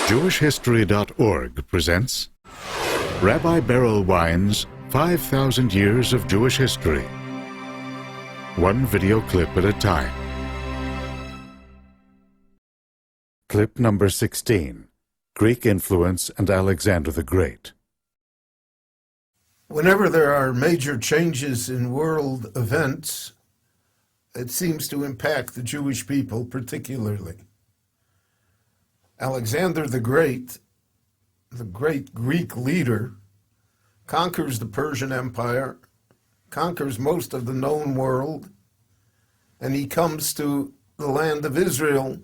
JewishHistory.org presents Rabbi Berel Wein's 5,000 Years of Jewish History. One video clip at a time. Clip number 16, Greek Influence and Alexander the Great. Whenever there are major changes in world events, it seems to impact the Jewish people particularly. Alexander the great Greek leader, conquers the Persian Empire, conquers most of the known world, and he comes to the land of Israel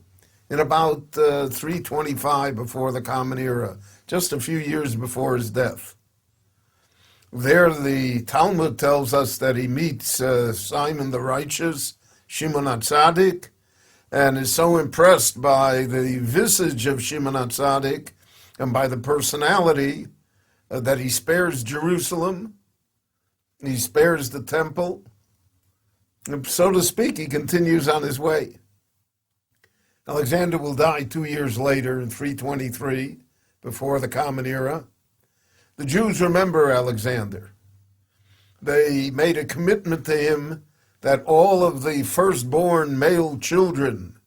in about 325 before the Common Era, just a few years before his death. There the Talmud tells us that he meets Simon the Righteous, Shimon HaTzadik, and is so impressed by the visage of Shimon HaTzadik and by the personality that he spares Jerusalem, he spares the temple, and so to speak, he continues on his way. Alexander will die 2 years later in 323, before the Common Era. The Jews remember Alexander. They made a commitment to him that all of the firstborn male children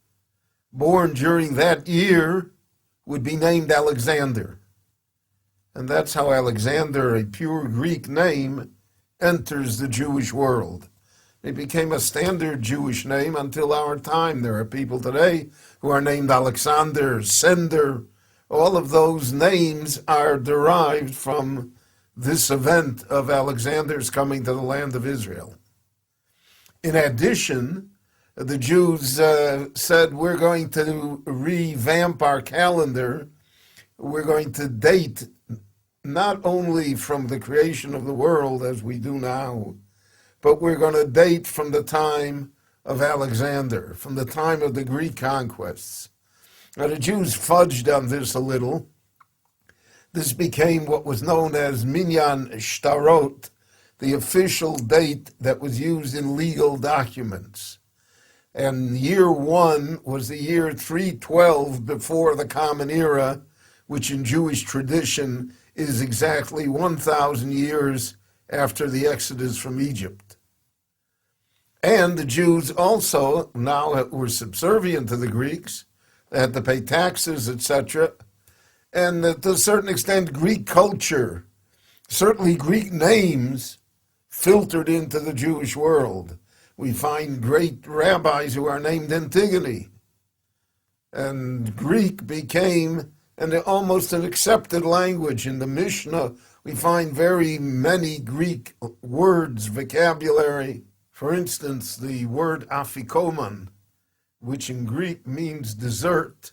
born during that year would be named Alexander. And that's how Alexander, a pure Greek name, enters the Jewish world. It became a standard Jewish name until our time. There are people today who are named Alexander, Sender. All of those names are derived from this event of Alexander's coming to the land of Israel. In addition, the Jews said, we're going to revamp our calendar. We're going to date not only from the creation of the world as we do now, but we're going to date from the time of Alexander, from the time of the Greek conquests. Now, the Jews fudged on this a little. This became what was known as Minyan Shtarot, the official date that was used in legal documents. And year one was the year 312 before the Common Era, which in Jewish tradition is exactly 1,000 years after the Exodus from Egypt. And the Jews also now were subservient to the Greeks. They had to pay taxes, etc. And to a certain extent, Greek culture, certainly Greek names, filtered into the Jewish world. We find great rabbis who are named Antigone. And Greek became almost an accepted language. In the Mishnah, we find very many Greek words, vocabulary. For instance, the word afikoman, which in Greek means dessert,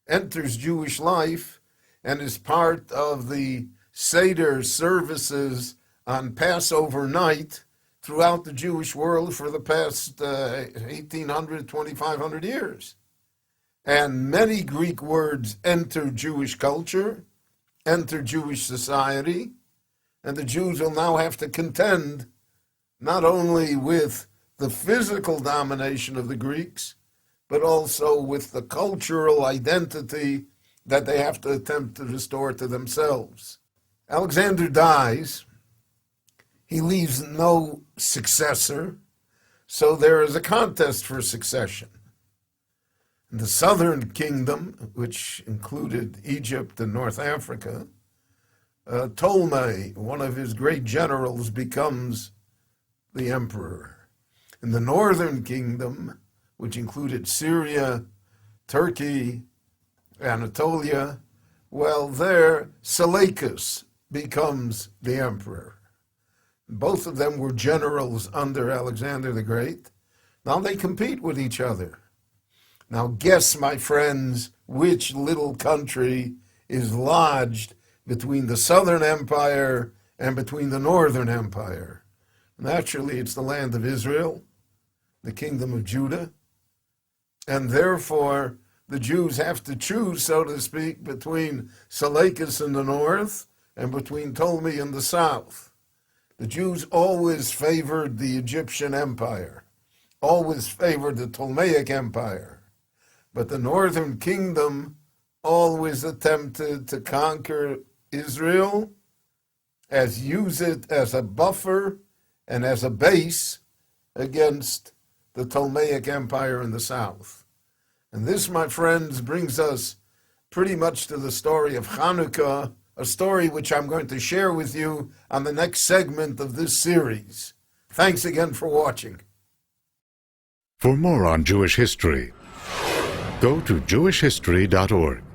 enters Jewish life and is part of the Seder services on Passover night throughout the Jewish world for the past 1,800, 2,500 years. And many Greek words enter Jewish culture, enter Jewish society, and the Jews will now have to contend not only with the physical domination of the Greeks, but also with the cultural identity that they have to attempt to restore to themselves. Alexander dies. He leaves no successor, so there is a contest for succession. In the southern kingdom, which included Egypt and North Africa, Ptolemy, one of his great generals, becomes the emperor. In the northern kingdom, which included Syria, Turkey, Anatolia, well, there Seleucus becomes the emperor. Both of them were generals under Alexander the Great. Now they compete with each other. Now guess, my friends, which little country is lodged between the Southern Empire and between the Northern Empire. Naturally, it's the land of Israel, the kingdom of Judah, and therefore the Jews have to choose, so to speak, between Seleucus in the north and between Ptolemy in the south. The Jews always favored the Egyptian Empire, always favored the Ptolemaic Empire. But the northern kingdom always attempted to conquer Israel, as use it as a buffer and as a base against the Ptolemaic Empire in the south. And this, my friends, brings us pretty much to the story of Hanukkah, a story which I'm going to share with you on the next segment of this series. Thanks again for watching. For more on Jewish history, go to jewishhistory.org.